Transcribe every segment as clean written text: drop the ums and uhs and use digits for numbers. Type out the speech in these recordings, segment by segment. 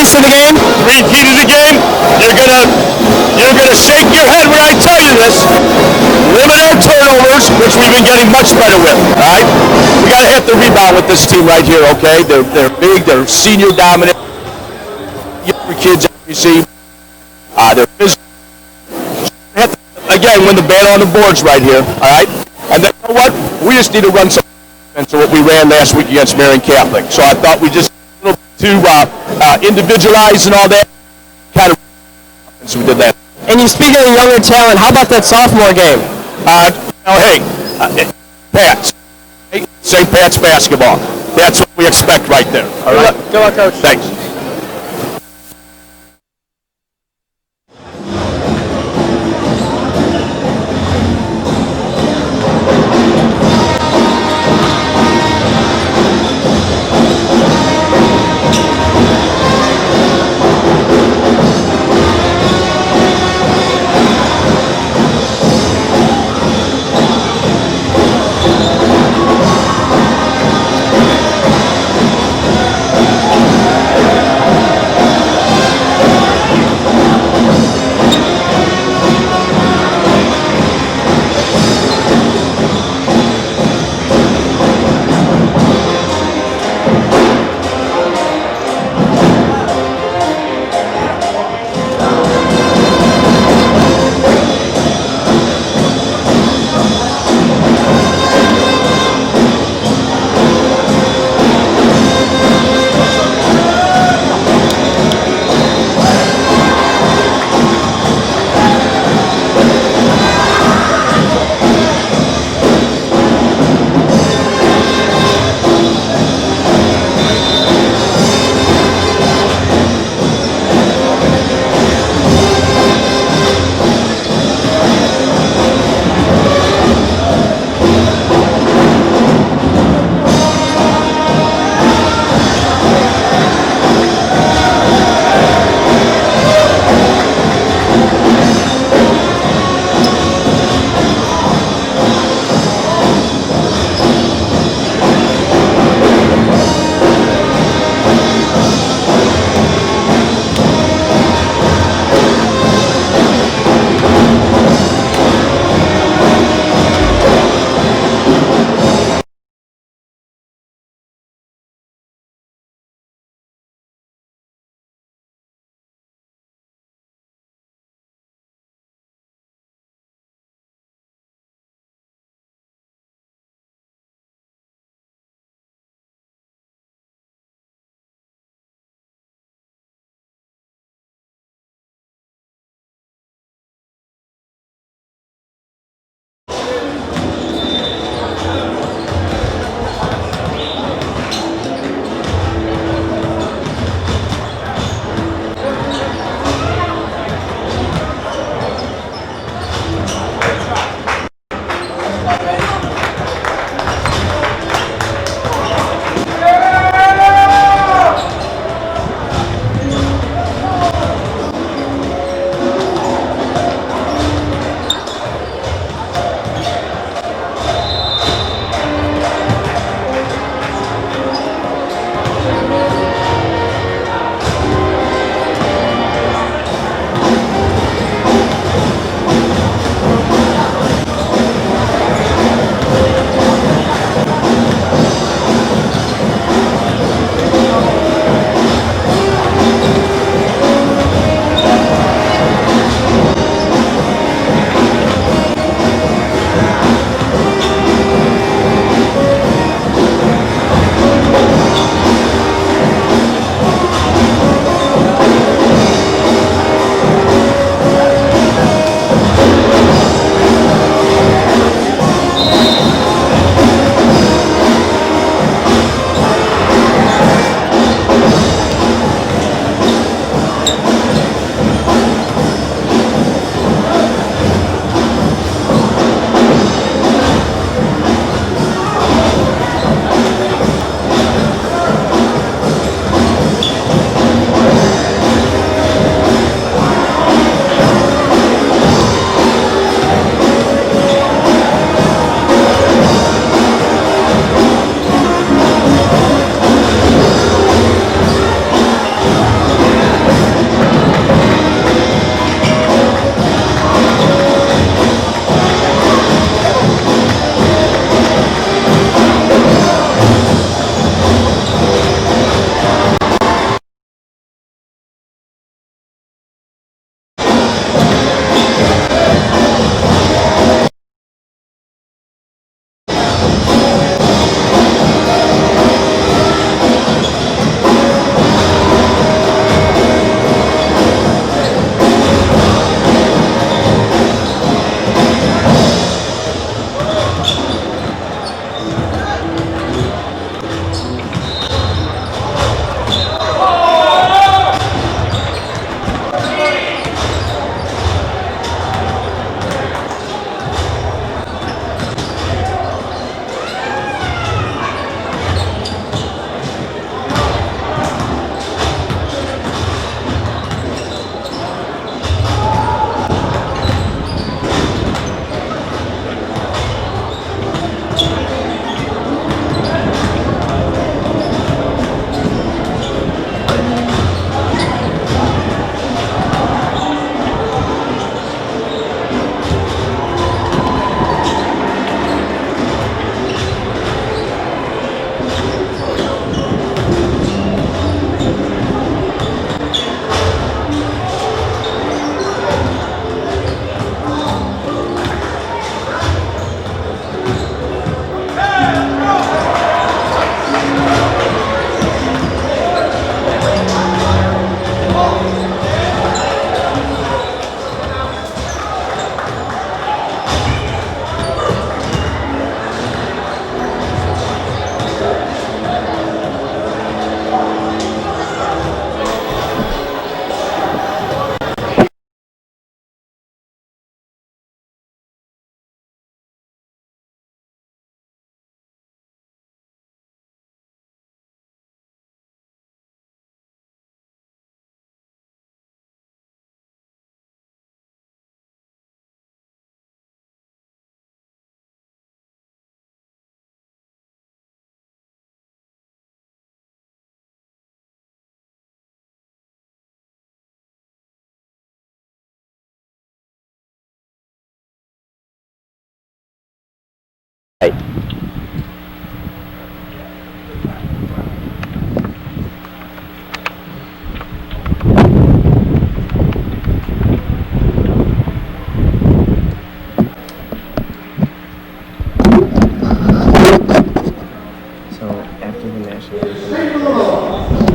to the game? Three key to the game. You're gonna shake your head when I tell you this. Limit our turnovers, which we've been getting much better with. All right, we gotta hit the rebound with this team right here. Okay, they're big, they're senior dominant. Younger kids, you see, they're physical. Again, win the battle on the boards right here. All right, and then you know what? We just need to run some defense of what we ran last week against Marion Catholic. So I thought we just a little too individualized and all that kind of. So we did that. And you speak of the younger talent. How about that sophomore game? Pats. St. Pat's basketball. That's what we expect right there. All right. Good luck, Coach. Thanks.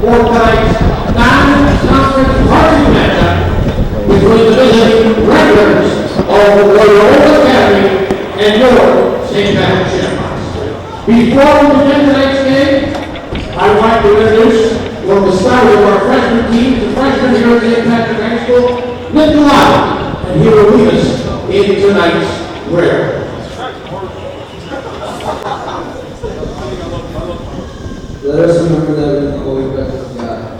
four-times non-conference varsity matchup between the visiting regulars of Loyola Academy and your St. Patrick's Shamrocks. Before we begin tonight's game, I would like to introduce one of the stars of our freshman team, the freshman here at St. Patrick High School, Loyola, and he will lead us in tonight's prayer. Let us remember that in the holy presence of God.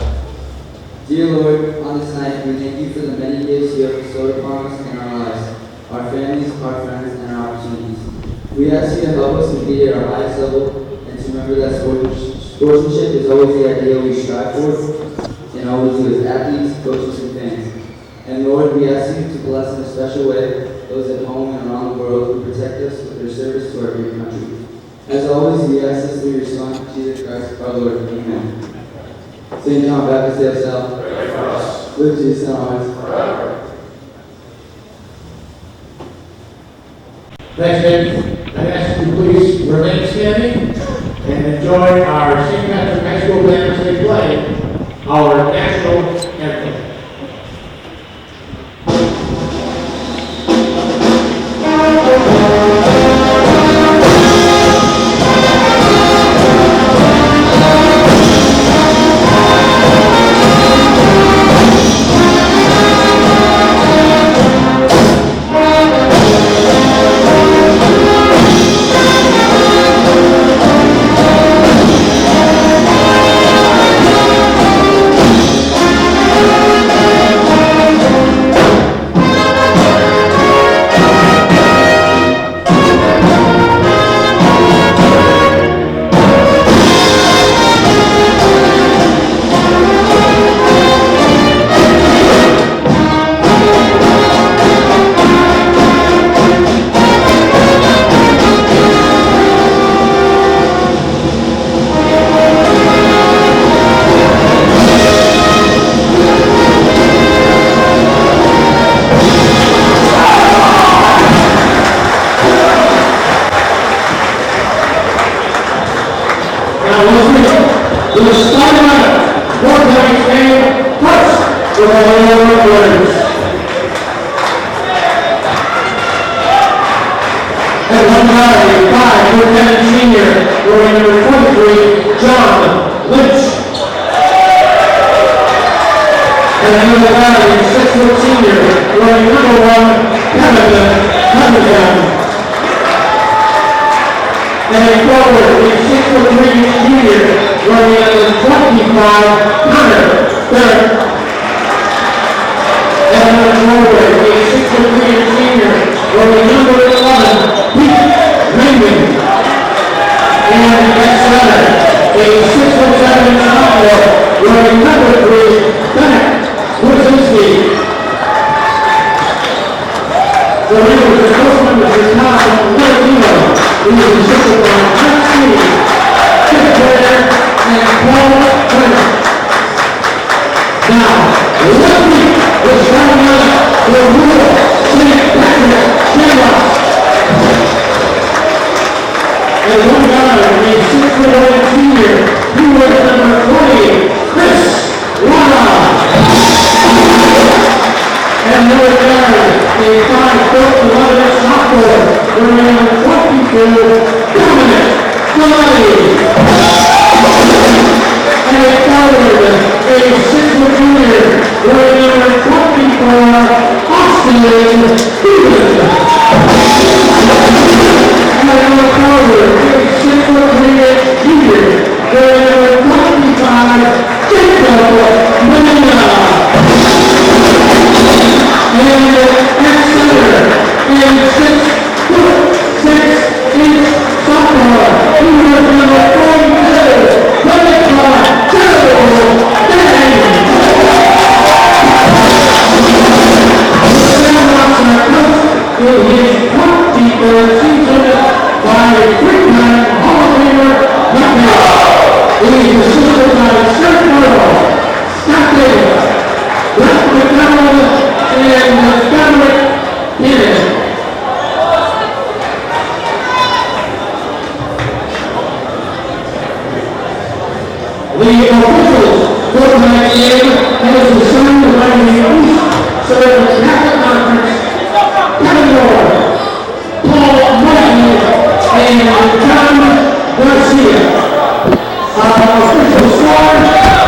Dear Lord, on this night, we thank you for the many gifts you have bestowed upon us in our lives, our families, our friends, and our opportunities. We ask you to help us compete at our highest level and to remember that sportsmanship is always the ideal we strive for and always do as athletes, coaches, and fans. And Lord, we ask you to bless in a special way those at home and around the world who protect us with their service to our great country. As always, we ask this through your Son, Jesus Christ, our Lord. Amen. St. John Baptist de La Salle, pray for us. Live Jesus in our hearts forever. Thanks, David. I ask you to please remain standing and enjoy our St. Patrick High School band as they play our national anthem.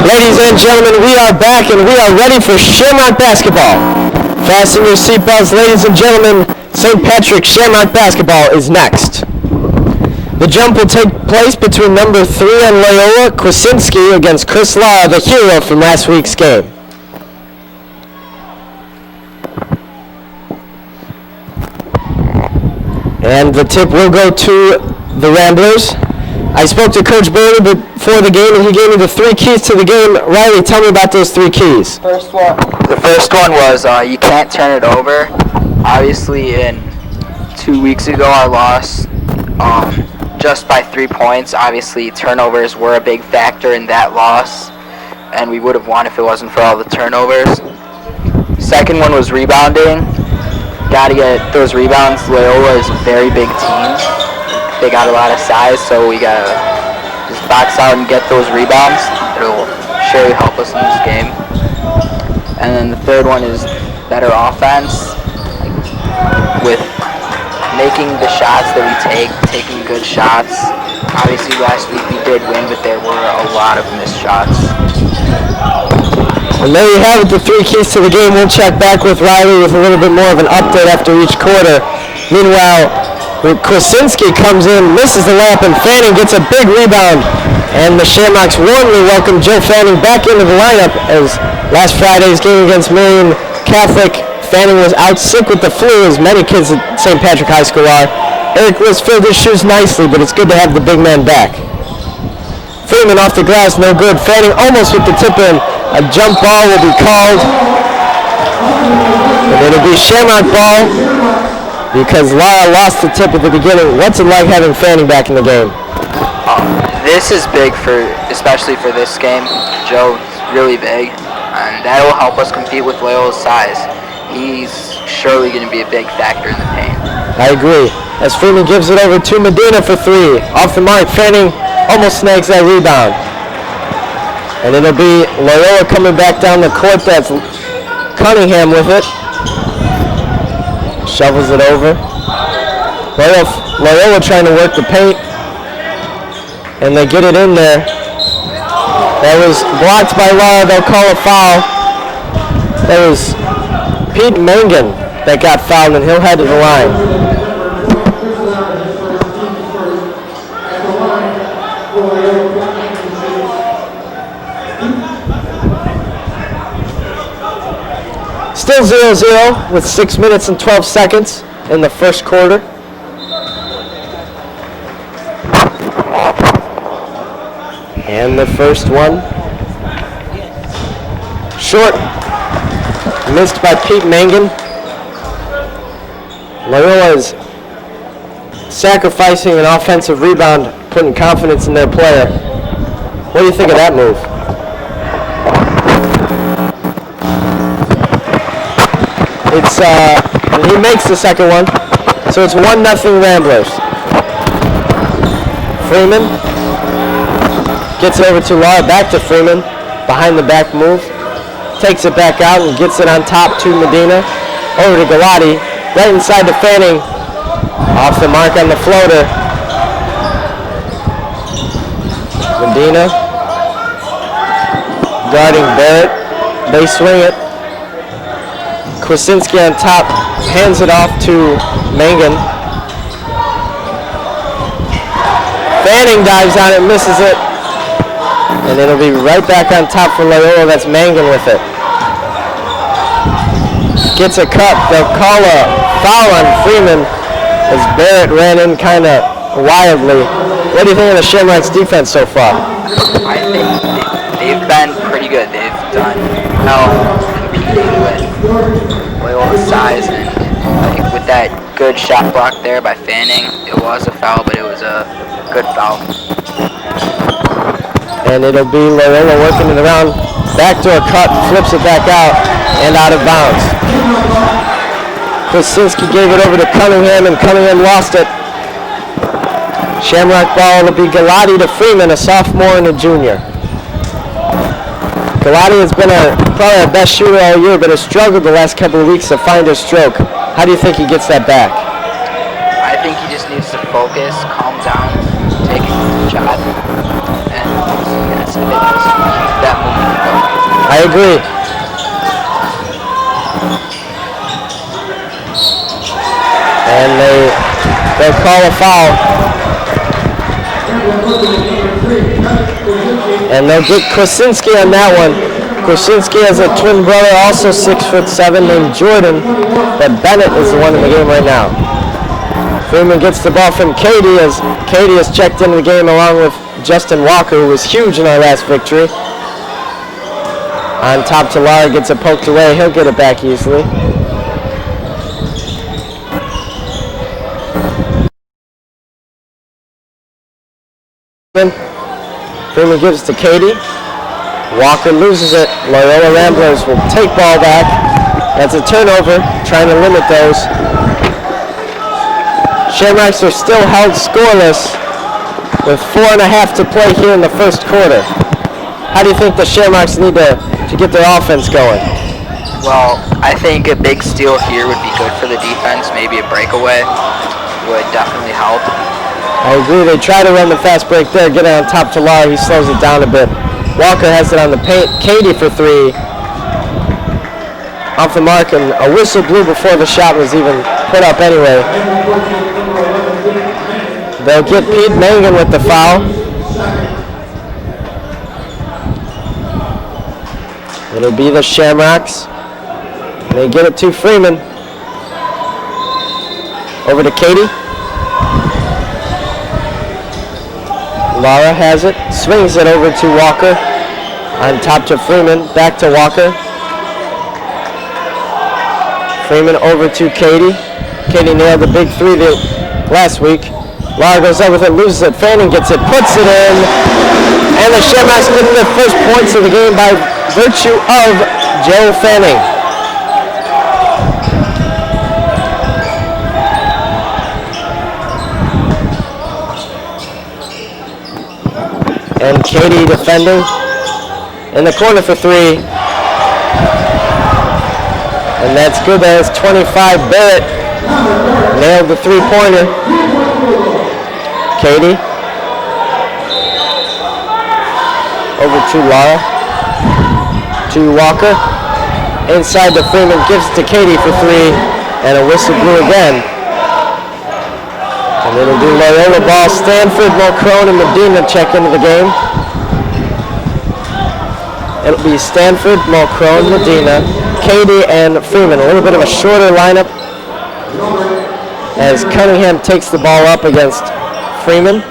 Ladies and gentlemen, we are back and we are ready for Shamrock basketball. Fasten your seatbelts, ladies and gentlemen. St. Patrick Shamrock basketball is next. The jump will take place between number 3 on Loyola, Kwasinski, against Chris Law, the hero from last week's game. And the tip will go to the Ramblers. I spoke to Coach Bailey before the game, and he gave me the 3 keys to the game. Riley, tell me about those 3 keys. The first one was you can't turn it over. Obviously, 2 weeks ago, our loss just by 3 points. Obviously, turnovers were a big factor in that loss, and we would have won if it wasn't for all the turnovers. Second one was rebounding. Got to get those rebounds. Loyola is a very big team. They got a lot of size, so we got to just box out and get those rebounds. It'll surely help us in this game. And then the third one is better offense, with making the shots that we take, taking good shots. Obviously last week we did win, but there were a lot of missed shots. And there you have it, the 3 keys to the game. We'll check back with Riley with a little bit more of an update after each quarter. Meanwhile, Kwasinski comes in, misses the layup, and Fanning gets a big rebound. And the Shamrocks warmly welcome Joe Fanning back into the lineup, as last Friday's game against Marion Catholic, Fanning was out sick with the flu, as many kids at St. Patrick High School are. Eric List filled his shoes nicely, but it's good to have the big man back. Freeman off the glass, no good. Fanning almost with the tip in. A jump ball will be called. And it'll be Shamrock ball because Lara lost the tip at the beginning. What's it like having Fanning back in the game? This is big, especially for this game. Joe's really big, and that will help us compete with Loyola's size. He's surely going to be a big factor in the paint. I agree. As Freeman gives it over to Medina for 3. Off the mark, Fanning almost snags that rebound. And it'll be Loyola coming back down the court. That's Cunningham with it. Shovels it over. Loyola trying to work the paint. And they get it in there. That was blocked by Lara. They'll call a foul. That was Pete Mangan that got fouled, and he'll head to the line. Still 0-0 with 6 minutes and 12 seconds in the first quarter. And the first one. Short. Missed by Pete Mangan. Loyola is sacrificing an offensive rebound, putting confidence in their player. What do you think of that move? He makes the second one, so it's 1-0 Ramblers. Freeman gets it over to Lara, back to Freeman, behind the back move, takes it back out and gets it on top to Medina, over to Galati, right inside to Fanning, off the mark on the floater. Medina guarding Barrett, they swing it. Kwasinski on top, hands it off to Mangan. Fanning dives on it, misses it. And it'll be right back on top for Loyola. That's Mangan with it. Gets a cut. They'll call a foul on Freeman as Barrett ran in kind of wildly. What do you think of the Shamrocks' defense so far? I think they've been pretty good. They've done well competing with Loyola's size, and I think with that good shot block there by Fanning, it was a foul, but it was a good foul. And it'll be Loyola working it around. Backdoor cut, flips it back out, and out of bounds. Kwasinski gave it over to Cunningham, and Cunningham lost it. Shamrock ball, it'll be Galati to Freeman, a sophomore and a junior. Galati has been probably our best shooter all year, but has struggled the last couple of weeks to find his stroke. How do you think he gets that back? I think he just needs to focus, calm down, take a shot, and that's it. Just keep that movement going. I agree. And they'll call a foul. And they'll get Krasinski on that one. Krasinski has a twin brother, also 6'7", named Jordan, but Bennett is the one in the game right now. Freeman gets the ball from Katie as Katie has checked into the game along with Justin Walker, who was huge in our last victory. On top to Lara, gets it poked away. He'll get it back easily. Freeman gives to Katie. Walker loses it. Loyola Ramblers will take ball back. That's a turnover, trying to limit those. Shamrocks are still held scoreless with 4.5 to play here in the first quarter. How do you think the Shamrocks need to get their offense going? Well, I think a big steal here would be good for the defense. Maybe a breakaway would definitely help. I agree. They try to run the fast break there, get it on top to Lara. He slows it down a bit. Walker has it on the paint. Katie for three. Off the mark, and a whistle blew before the shot was even put up anyway. They'll get Pete Mangan with the foul. It'll be the Shamrocks. They get it to Freeman. Over to Katie. Lara has it, swings it over to Walker. On top to Freeman, back to Walker. Freeman over to Katie. Katie nailed the big three last week. Lara goes up with it, loses it. Fanning gets it, puts it in. And the Shamrocks get their first points of the game by virtue of Joe Fanning. And Katie defending in the corner for three. And that's good. That's 25. Barrett nailed the three-pointer. Katie. Over to Lara. To Walker. Inside to Freeman. Gives it to Katie for three. And a whistle blew again. And it'll do Loyola ball. Stanford, Mulcrone, and Medina check into the game. It'll be Stanford, Mulcrone, Medina, Katie, and Freeman. A little bit of a shorter lineup as Cunningham takes the ball up against Freeman.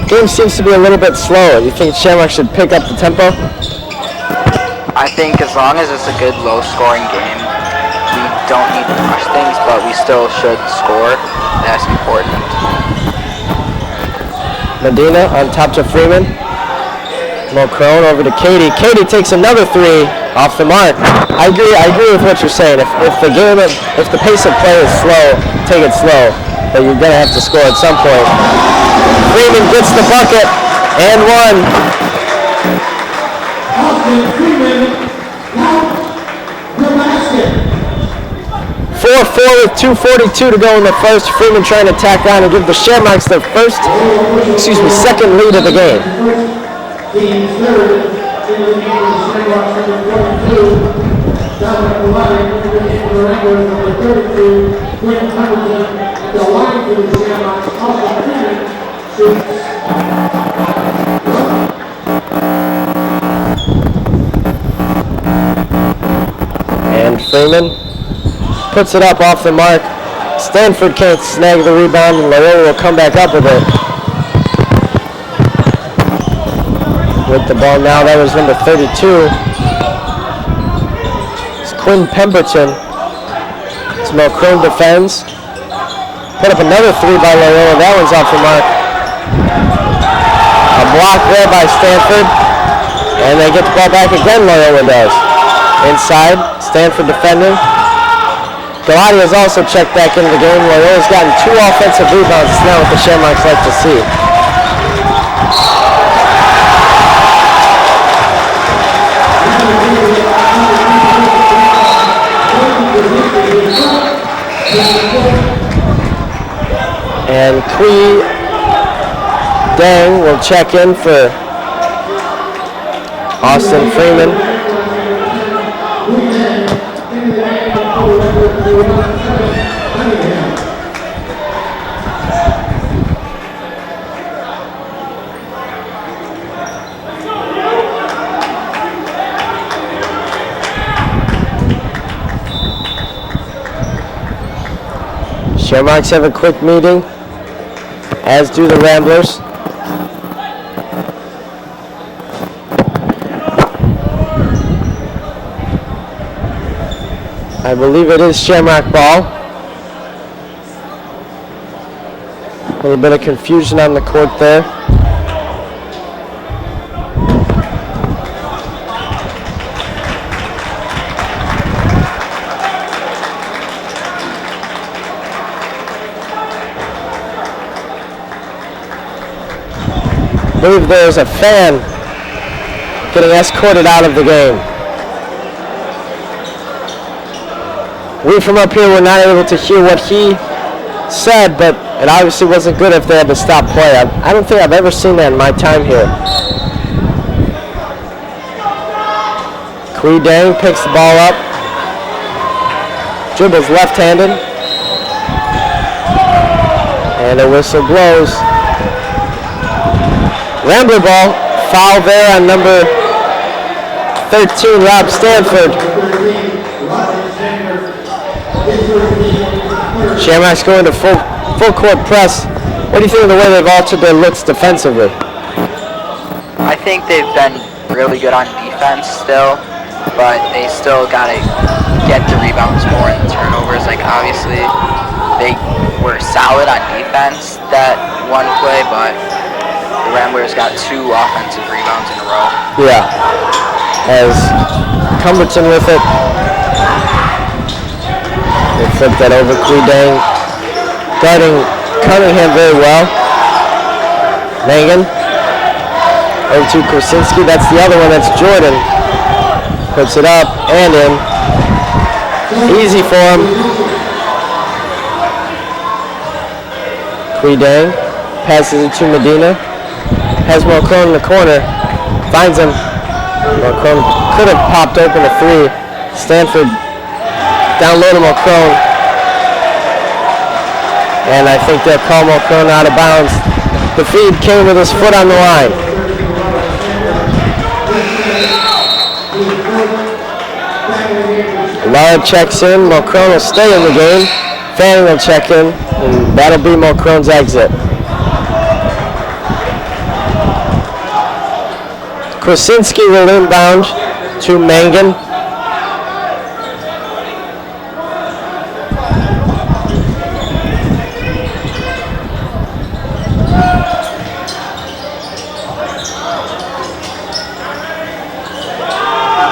Game seems to be a little bit slower. You think Shamrock should pick up the tempo? I think as long as it's a good low-scoring game, we don't need to rush things, but we still should score. That's important. Medina on top to Freeman. Mulcrone over to Katie. Katie takes another three off the mark. I agree with what you're saying. If the pace of play is slow, take it slow. But you're gonna have to score at some point. Freeman gets the bucket and one. 4-4 with 2:42 to go in the first. Freeman trying to tack on and give the Shamrocks their second lead of the game. Team third in the game of the Shamrocks number 42, Dominic Maloney, the Wranglers number 32, Quinn Pemberton, at the line for the Shamrocks, also Freeman, shoots. And Freeman puts it up off the mark. Stanford can't snag the rebound, and Loyola will come back up with it. With the ball now, that was number 32. It's Quinn Pemberton. It's Mulcrone defends. Put up another three by Loyola. That one's off the mark. A block there by Stanford. And they get the ball back again, Loyola does. Inside, Stanford defending. Galati has also checked back into the game. Loyola's gotten 2 offensive rebounds. It's not what the Shamrocks like to see. And Kui Dang will check in for Austin Freeman. Shamrocks have a quick meeting, as do the Ramblers. I believe it is Shamrock ball. A little bit of confusion on the court there. I believe there's a fan getting escorted out of the game. We from up here were not able to hear what he said, but it obviously wasn't good if they had to stop play. I don't think I've ever seen that in my time here. Kui Dang picks the ball up. Dribbles left-handed. And a whistle blows. Rambler ball. Foul there on number 13, Rob Stanford. Shamrocks going to full court press. What do you think of the way they've altered their looks defensively? I think they've been really good on defense still, but they still got to get the rebounds more and the turnovers. Like, obviously, they were solid on defense that one play, but the Ramblers got 2 offensive rebounds in a row. Yeah. As Cumberton with it. They flip that over. Kui Dang guarding Cunningham very well. Mangan over to Krasinski. That's the other one. That's Jordan. Puts it up and in. Easy for him. Kui Dang passes it to Medina. Has Mulcrone in the corner. Finds him. Mulcrone could have popped open a 3. Stanford down low to Mulcrone. And I think they'll call Mulcrone out of bounds. The feed came with his foot on the line. Lara checks in. Mulcrone will stay in the game. Fanning will check in. And that'll be Mulcrone's exit. Krasinski will inbound to Mangan.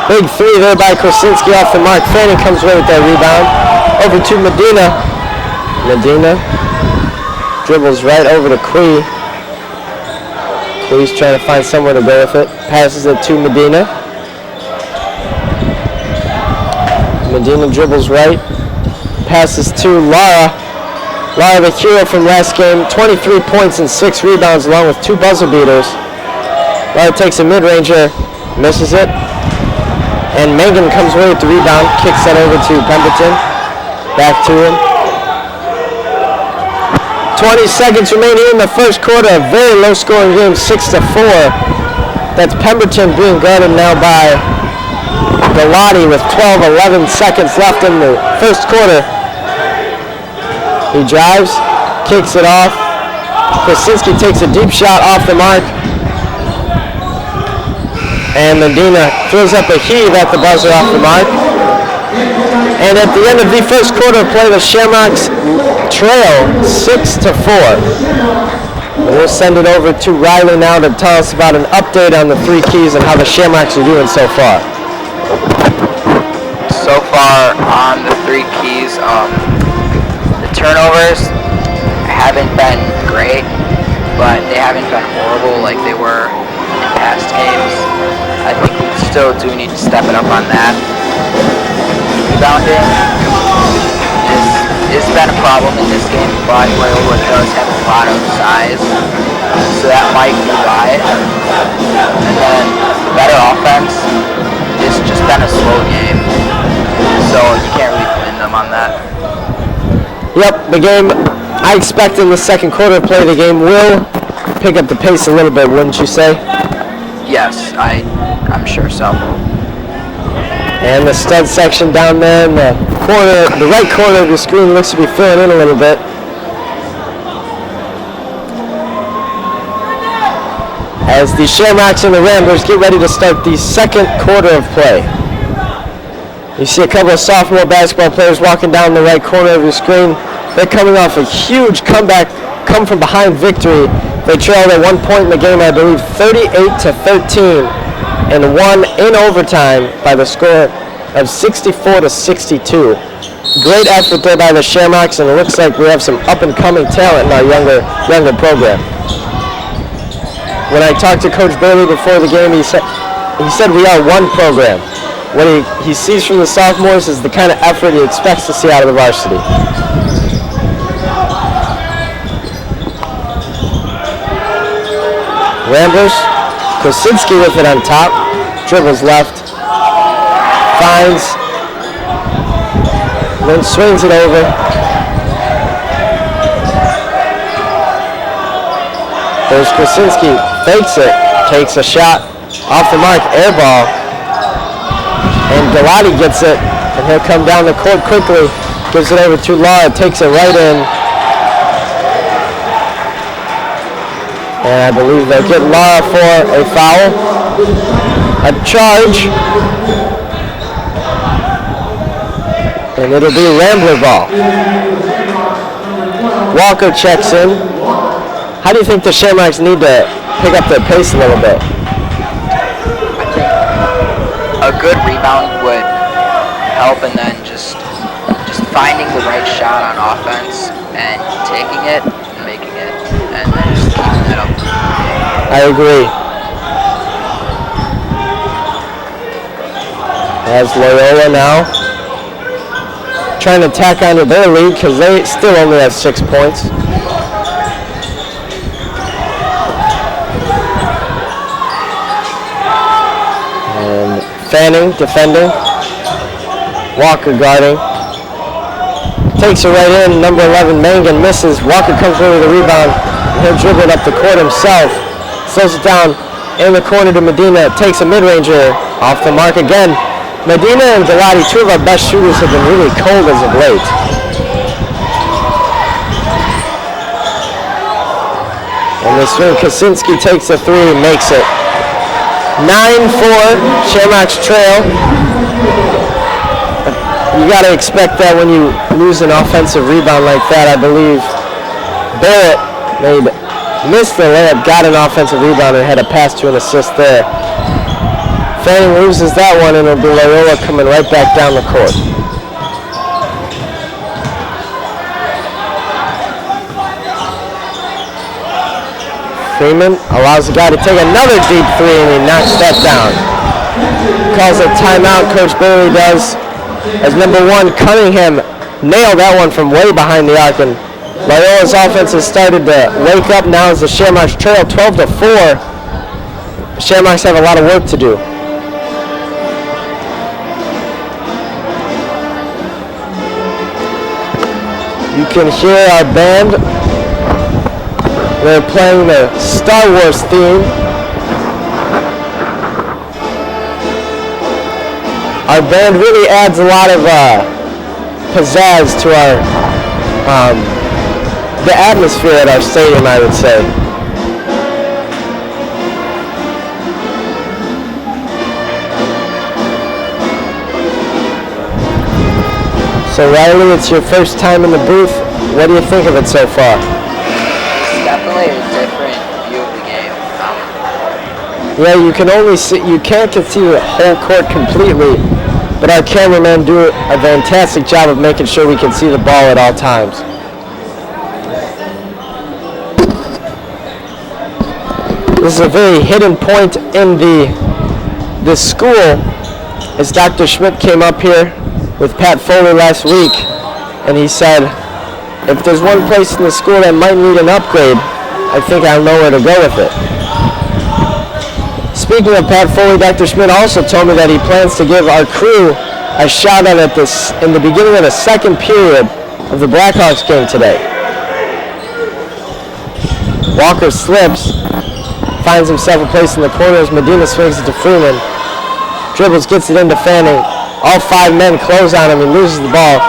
Big 3 there by Krasinski off the mark. Fanning comes away with that rebound. Over to Medina. Medina dribbles right over to Kui. Kui's trying to find somewhere to go with it. Passes it to Medina. Medina dribbles right. Passes to Lara. Lara, the hero from last game. 23 points and 6 rebounds along with 2 buzzer beaters. Lara takes a mid-ranger. Misses it. And Mangan comes away with the rebound, kicks that over to Pemberton. Back to him. 20 seconds remaining in the first quarter. A very low-scoring game, 6-4. That's Pemberton being guarded now by Galati with 11 seconds left in the first quarter. He drives, kicks it off. Krasinski takes a deep shot off the mark. And Medina throws up a heave at the buzzer off the mark. And at the end of the first quarter play, the Shamrocks trail 6-4. We'll send it over to Riley now to tell us about an update on the 3 keys and how the Shamrocks are doing so far. So far on the 3 keys, the turnovers haven't been great, but they haven't been horrible like they were in past games. I think we still do need to step it up on that. Rebounding has been a problem in this game, but Loyola does have a lot of size, so that might be why. And then the better offense, it's just been a slow game, so you can't really blame them on that. Yep, the game, I expect in the second quarter play, the game will pick up the pace a little bit, wouldn't you say? Yes, I'm sure so. And the stud section down there in the the right corner of the screen looks to be filling in a little bit. As the Shamrocks and the Ramblers get ready to start the second quarter of play. You see a couple of sophomore basketball players walking down the right corner of your screen. They're coming off a huge comeback, come from behind victory. They trailed at one point in the game, I believe, 38-13, and won in overtime by the score of 64-62. Great effort there by the Shamrocks, and it looks like we have some up-and-coming talent in our younger program. When I talked to Coach Bailey before the game, he said we are one program. What he sees from the sophomores is the kind of effort he expects to see out of the varsity. Ramblers, Krasinski with it on top, dribbles left, finds, then swings it over. There's Krasinski, fakes it, takes a shot, off the mark, air ball, and Galati gets it, and he'll come down the court quickly, gives it over to Lara, takes it right in, and I believe they'll get Lara for a foul, a charge, and it'll be Rambler ball. Walker checks in. How do you think the Shamrocks need to pick up their pace a little bit? A good rebound would help, and then just finding the right shot on offense and taking it and making it, and then just keeping it up. I agree. As Loyola now trying to tack onto their lead because they still only have 6 points. And Fanning defending. Walker guarding. Takes it right in. Number 11, Mangan misses. Walker comes over the rebound. He'll dribble it up the court himself. Slows it down in the corner to Medina. Takes a mid-ranger off the mark again. Medina and Galati, two of our best shooters, have been really cold as of late. And this one, Kaczynski takes the three and makes it. 9-4, Shamrocks trail. You got to expect that when you lose an offensive rebound like that. I believe Barrett missed the layup, got an offensive rebound, and had a pass to an assist there. Fanning loses that one, and it'll be Loyola coming right back down the court. Freeman allows the guy to take another deep three, and he knocks that down. Calls a timeout, Coach Bailey does, as number 1, Cunningham nailed that one from way behind the arc, and Loyola's offense has started to wake up now as the Shamrocks trail 12-4. Shamrocks have a lot of work to do. You can hear our band. They're playing the Star Wars theme. Our band really adds a lot of pizzazz to our the atmosphere at our stadium, I would say. So Riley, it's your first time in the booth. What do you think of it so far? It's definitely a different view of the game. Yeah, you can only see, you can't see the whole court completely, but our cameramen do a fantastic job of making sure we can see the ball at all times. This is a very hidden point in the school, as Dr. Schmidt came up here with Pat Foley last week, and he said, if there's one place in the school that might need an upgrade, I think I'll know where to go with it. Speaking of Pat Foley, Dr. Schmidt also told me that he plans to give our crew a shout out at this in the beginning of the second period of the Blackhawks game today. Walker slips, finds himself a place in the corner as Medina swings it to Freeman. Dribbles, gets it into Fanning. All 5 men close on him. He loses the ball.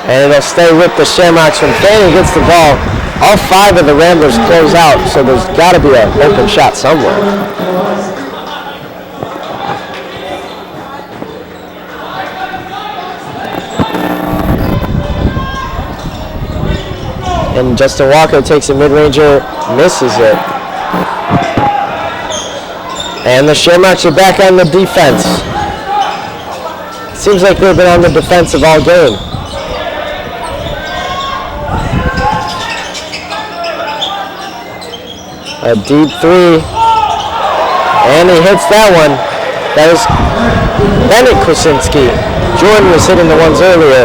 And it'll stay with the Shamrocks when Fanning gets the ball. All 5 of the Ramblers close out, so there's got to be an open shot somewhere. And Justin Walker takes a mid-ranger, misses it. And the Shamrocks are back on the defense. Seems like they've been on the defensive all game. A deep 3. And he hits that one. That is Bennett Krasinski. Jordan was hitting the ones earlier.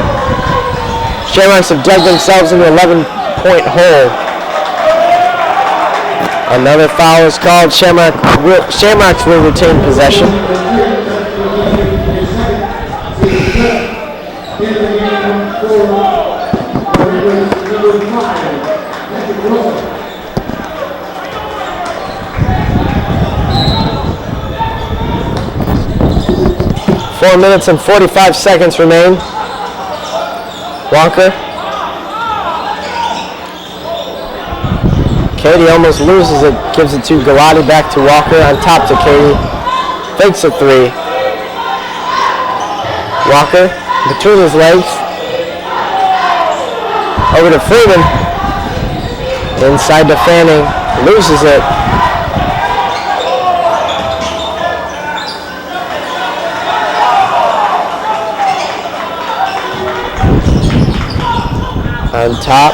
Shamrocks have dug themselves in the 11-point hole. Another foul is called. Shamrocks will retain possession. Four minutes and 45 seconds remain. Walker. Katie almost loses it, gives it to Galati, back to Walker, on top to Katie. Fakes a 3. Walker, between his legs. Over to Freeman. Inside to Fanning, loses it. On top,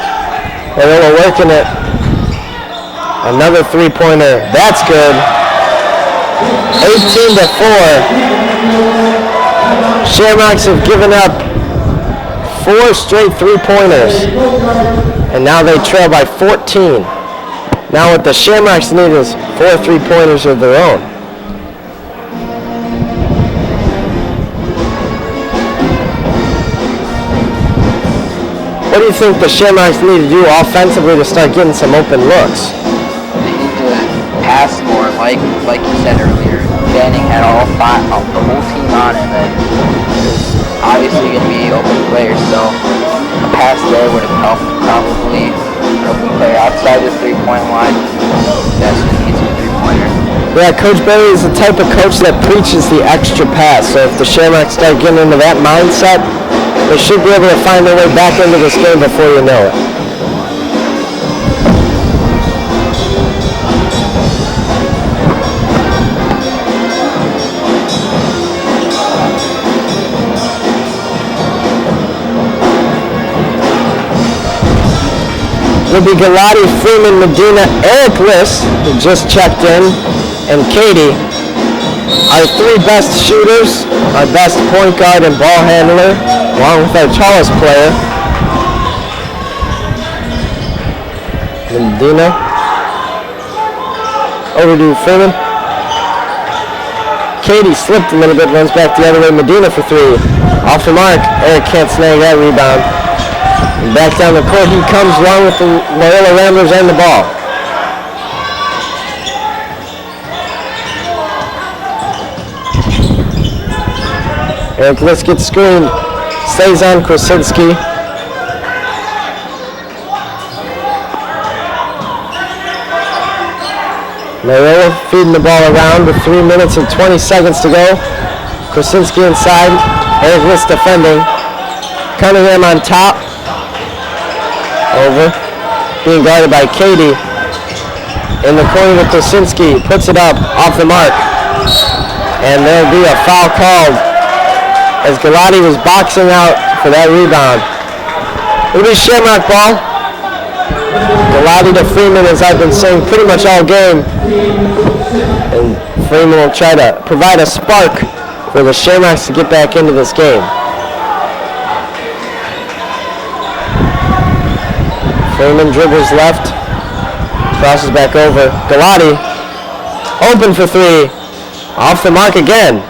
Loyola working it. Another 3-pointer. That's good. 18-4. Shamrocks have given up 4 straight 3-pointers. And now they trail by 14. Now what the Shamrocks need is 4 3-pointers of their own. What do you think the Shamrocks need to do offensively to start getting some open looks? They need to pass more, like you said earlier. Fanning had the whole team on him, and there's obviously going to be open players, so a pass there would have helped probably. An open player outside the 3-point line, that's when he needs a 3-pointer. Yeah, Coach Bailey is the type of coach that preaches the extra pass, so if the Shamrocks start getting into that mindset, they should be able to find their way back into this game before you know it. It'll be Galati, Freeman, Medina, Eric Liss, who just checked in, and Katie. Our 3 best shooters, our best point guard and ball handler, along with our tallest player. Medina. Over to Freeman. Katie slipped a little bit, runs back the other way. Medina for 3. Off the mark. Eric can't snag that rebound. And back down the court he comes, along with the Loyola Ramblers and the ball. Eric Liss gets screened, stays on Krasinski. Loyola feeding the ball around with 3 minutes and 20 seconds to go. Krasinski inside, Eric Liss defending. Cunningham on top. Over. Being guarded by Katie. In the corner to Krasinski. Puts it up. Off the mark. And there'll be a foul called as Galati was boxing out for that rebound. It'll be Shamrock ball. Galati to Freeman, as I've been saying pretty much all game. And Freeman will try to provide a spark for the Shamrocks to get back into this game. Freeman dribbles left, crosses back over. Galati, open for 3, off the mark again.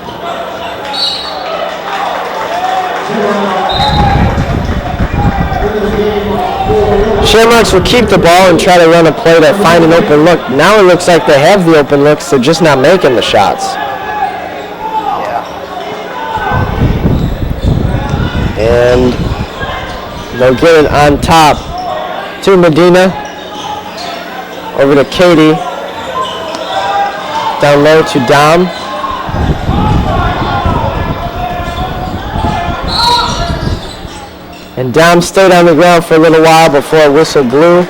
Shamrocks will keep the ball and try to run a play to find an open look. Now it looks like they have the open looks, they're just not making the shots. Yeah. And they'll get it on top to Medina. Over to Katie. Down low to Dom. And Dom stayed on the ground for a little while before a whistle blew.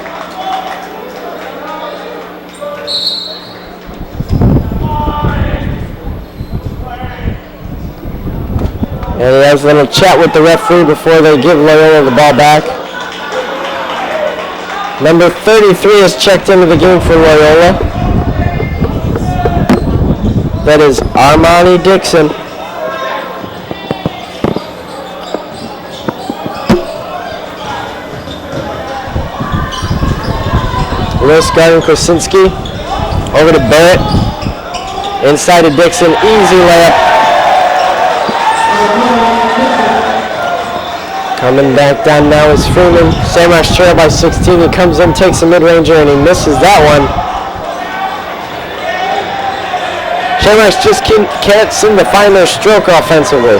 And he has a little chat with the referee before they give Loyola the ball back. Number 33 has checked into the game for Loyola. That is Armani Dixon. Lewis guarding Krasinski. Over to Barrett. Inside to Dixon. Easy layup. Coming back down now is Freeman. Shamrocks trail by 16. He comes in, takes a mid-ranger, and he misses that one. Shamrocks just can't seem to find their stroke offensively.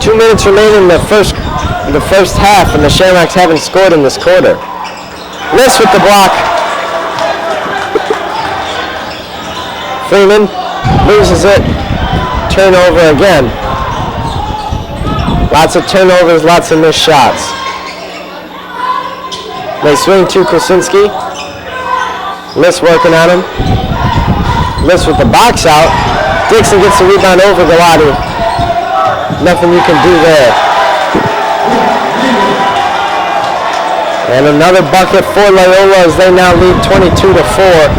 2 minutes remaining in the first half, and the Shamrocks haven't scored in this quarter. Liss with the block. Freeman loses it. Turnover again. Lots of turnovers, lots of missed shots. They swing to Krasinski. Liss working on him. Liss with the box out. Dixon gets the rebound over Galati. Nothing you can do there. And another bucket for Loyola as they now lead 22-4.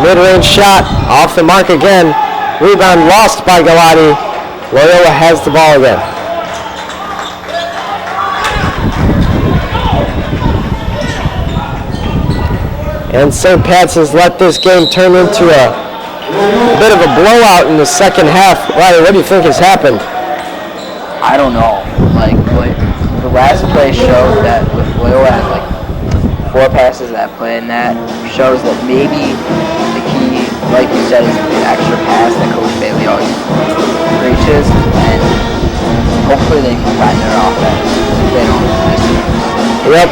Mid-range shot off the mark again. Rebound lost by Galati. Loyola has the ball again. And St. Pat's has let this game turn into a bit of a blowout in the second half. Riley, what do you think has happened? I don't know. Like the last play showed that with Loyola has like 4 passes that play, and that shows that maybe the key, like you said, is the extra pass that Coach Bailey always reaches, and hopefully they can find their offense. They don't miss it. Yep.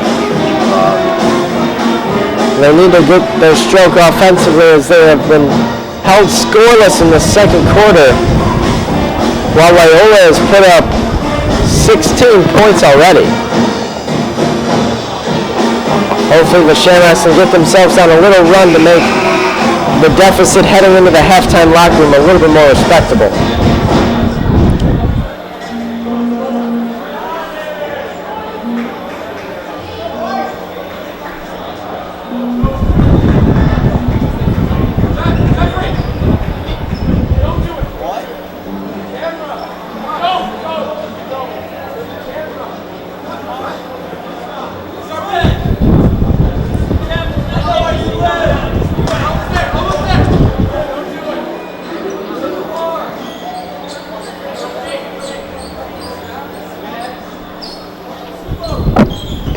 They need to get their stroke offensively as they have been held scoreless in the second quarter, while Loyola has put up 16 points already. Hopefully the Shamrocks can get themselves on a little run to make the deficit heading into the halftime locker room a little bit more respectable.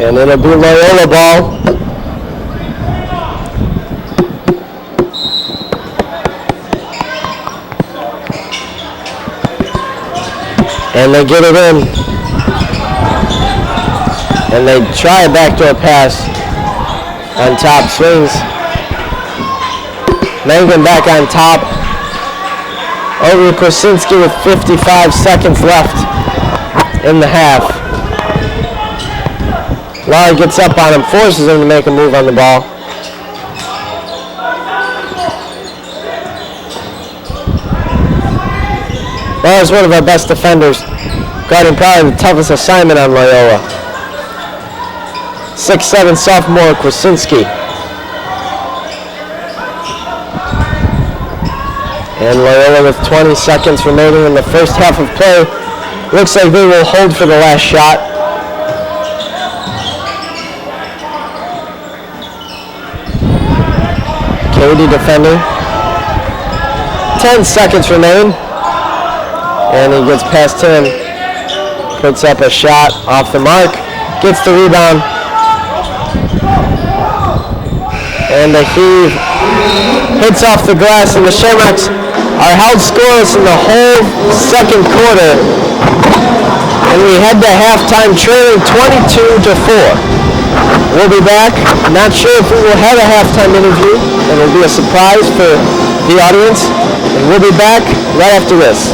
And it'll be Loyola ball. And they get it in. And they try a backdoor pass. On top, swings. Mangan back on top. Over to Krasinski with 55 seconds left in the half. Lyle gets up on him, forces him to make a move on the ball. Lyle's one of our best defenders, guarding probably the toughest assignment on Loyola. 6'7" sophomore Krasinski. And Loyola with 20 seconds remaining in the first half of play. Looks like they will hold for the last shot. Cody defending. 10 seconds remain. And he gets past him. Puts up a shot off the mark. Gets the rebound. And the heave hits off the glass, and the Shamrocks are held scoreless in the whole second quarter, and we head to halftime trailing 22-4. We'll be back. Not sure if we will have a halftime interview. It will be a surprise for the audience, and we'll be back right after this.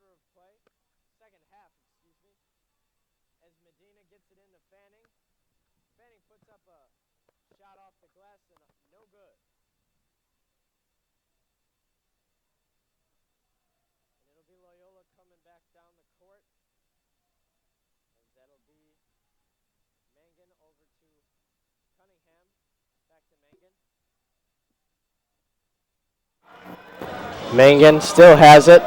quarter of play, second half, excuse me, as Medina gets it into Fanning. Fanning puts up a shot off the glass and no good. And it'll be Loyola coming back down the court. And that'll be Mangan over to Cunningham. Back to Mangan. Mangan still has it.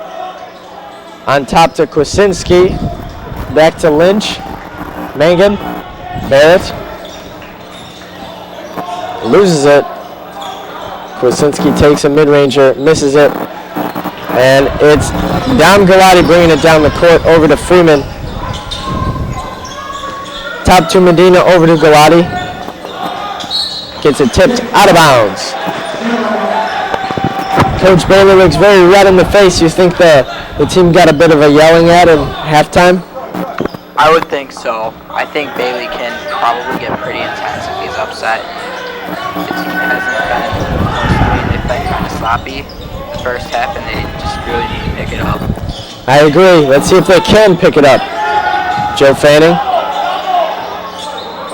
On top to Kwasinski. Back to Lynch. Mangan. Barrett. Loses it. Kwasinski takes a mid-ranger, misses it. And it's Dom Galati bringing it down the court over to Freeman. Top to Medina, over to Galati. Gets it tipped out of bounds. Coach Bailey looks very red in the face. You think the team got a bit of a yelling at in halftime? I would think so. I think Bailey can probably get pretty intense if he's upset. The team hasn't been mostly, they've been kind of sloppy the first half, and they just really need to pick it up. I agree. Let's see if they can pick it up. Joe Fanning.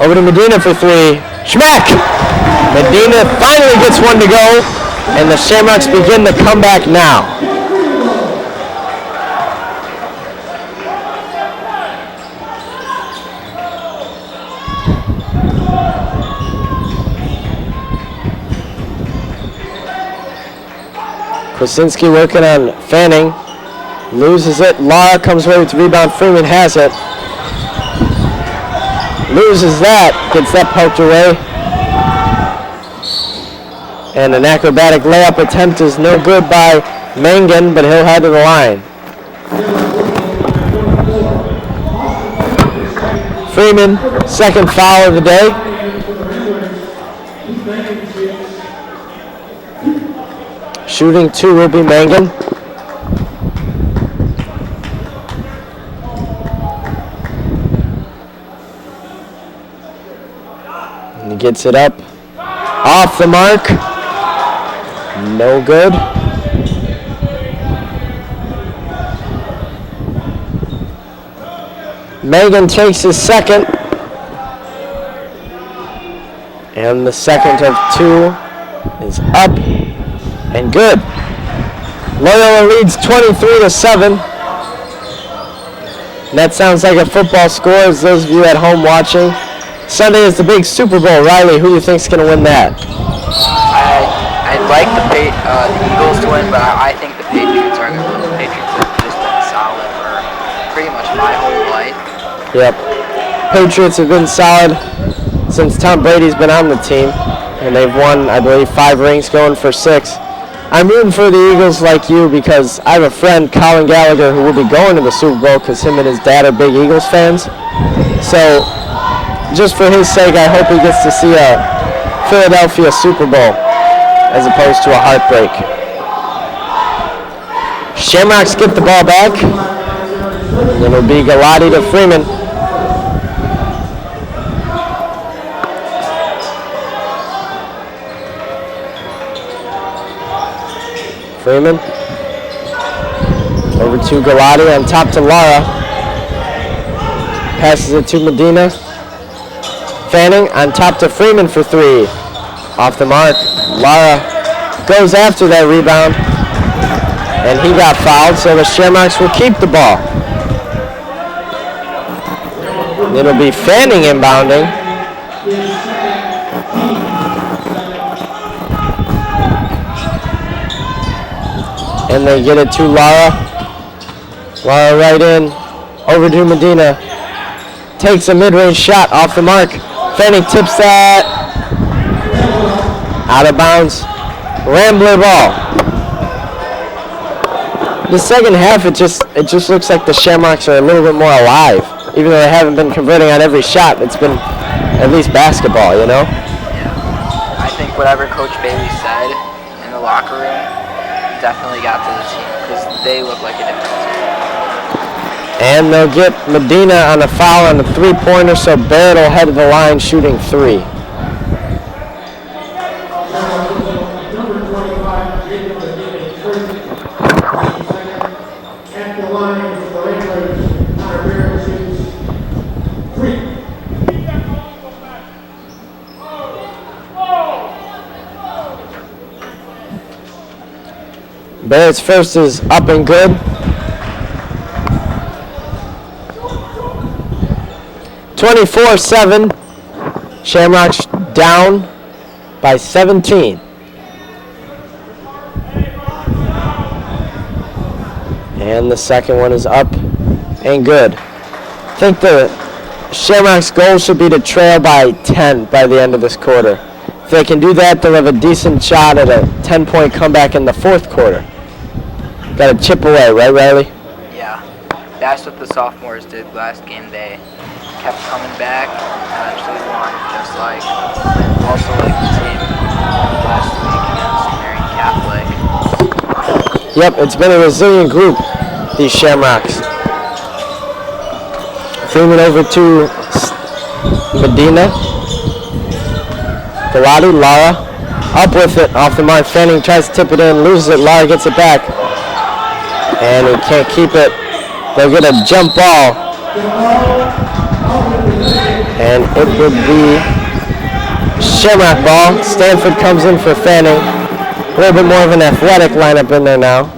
Over to Medina for three. Schmack! Medina finally gets one to go, and the Shamrocks begin the comeback now. Kwasinski working on Fanning. Loses it. Lara comes away with the rebound. Freeman has it. Loses that. Gets that poked away. And an acrobatic layup attempt is no good by Mangan, but he'll head to the line. Freeman, second foul of the day. Shooting two will be Mangan. And he gets it up. Off the mark. No good. Mangan takes his second. And the second of two is up and good. Loyola leads 23-7. And that sounds like a football score as those of you at home watching. Sunday is the big Super Bowl. Riley, who do you think is going to win that? I'd like the Eagles to win, but I think the Patriots are going to win. The Patriots have just been solid for pretty much my whole life. Yep. Patriots have been solid since Tom Brady's been on the team. And they've won, I believe, 5 rings, going for 6. I'm rooting for the Eagles like you because I have a friend, Colin Gallagher, who will be going to the Super Bowl because him and his dad are big Eagles fans. So, just for his sake, I hope he gets to see a Philadelphia Super Bowl as opposed to a heartbreak. Shamrocks get the ball back. And it'll be Galati to Freeman. Freeman. Over to Galati, on top to Lara. Passes it to Medina. Fanning on top to Freeman for 3. Off the mark. Lara goes after that rebound. And he got fouled, so the Shamrocks will keep the ball. It'll be Fanning inbounding. And they get it to Lara. Lara right in. Over to Medina. Takes a mid-range shot off the mark. Fanning tips that. Out of bounds. Rambler ball. The second half, it just looks like the Shamrocks are a little bit more alive. Even though they haven't been converting on every shot, it's been at least basketball, you know? Yeah. I think whatever Coach Bailey said in the locker room definitely got to the team because they look like a different team. And they'll get Medina on a foul on the three-pointer, so Barrett will head to the line shooting 3. At the line line for regulars, non-appearances, 3. Barrett's first is up and good. 24-7. Shamrocks down by 17. And the second one is up and good. I think the Shamrocks' goal should be to trail by 10 by the end of this quarter. If they can do that, they'll have a decent shot at a 10-point comeback in the fourth quarter. Got to chip away, right, Riley? Yeah, that's what the sophomores did last game. They kept coming back and eventually won, just like the team last week against Marian Catholic. Yep, it's been a resilient group, these Shamrocks. Freeman over to Medina. Galati, Lara, up with it, off the mark. Fanning tries to tip it in, loses it. Lara gets it back, and he can't keep it. They'll get a jump ball, and it would be Shamrock ball. Stanford comes in for Fanning. A little bit more of an athletic lineup in there now.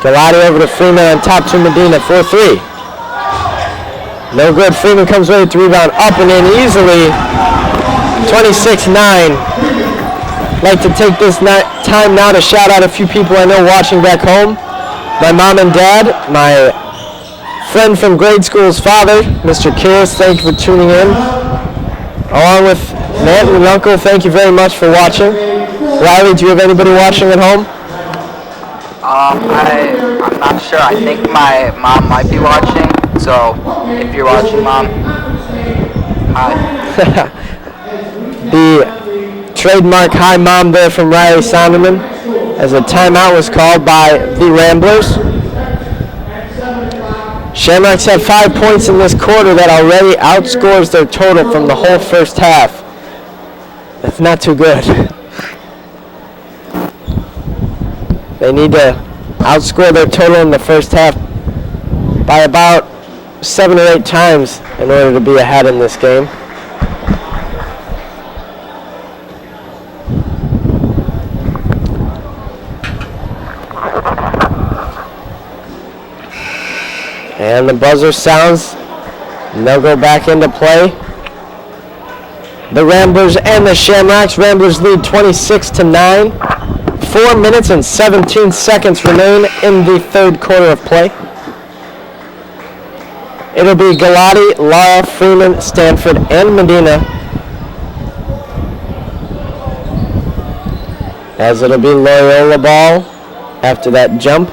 Galati over to Freeman on top to Medina, 4-3. No good. Freeman comes ready to rebound, up and in easily. 26-9. Like to take this time now to shout out a few people I know watching back home. My mom and dad, my friend from grade school's father, Mr. Kiris, thank you for tuning in. Along with my aunt and uncle, thank you very much for watching. Riley, do you have anybody watching at home? I'm not sure. I think my mom might be watching. So if you're watching, Mom, hi. The trademark hi mom there from Riley Sonderman, as a timeout was called by the Ramblers. Shamrocks had 5 points in this quarter that already outscores their total from the whole first half. That's not too good. They need to outscore their total in the first half by about 7 or 8 times in order to be ahead in this game. And the buzzer sounds, and they'll go back into play. The Ramblers and the Shamrocks. Ramblers lead 26-9. 4 minutes and 17 seconds remain in the third quarter of play. It'll be Galati, Lara, Freeman, Stanford, and Medina. As it'll be Loyola ball after that jump.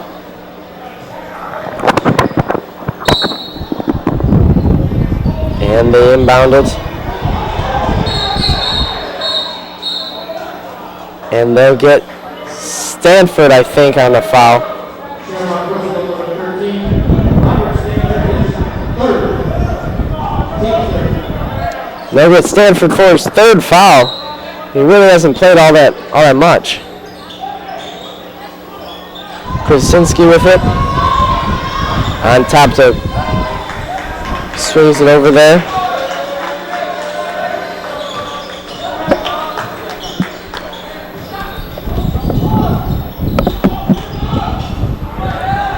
And they inbound it. And they'll get Stanford, I think, on the foul. They'll get Stanford for his third foul. He really hasn't played all that much. Krasinski with it. On top to swings it over there.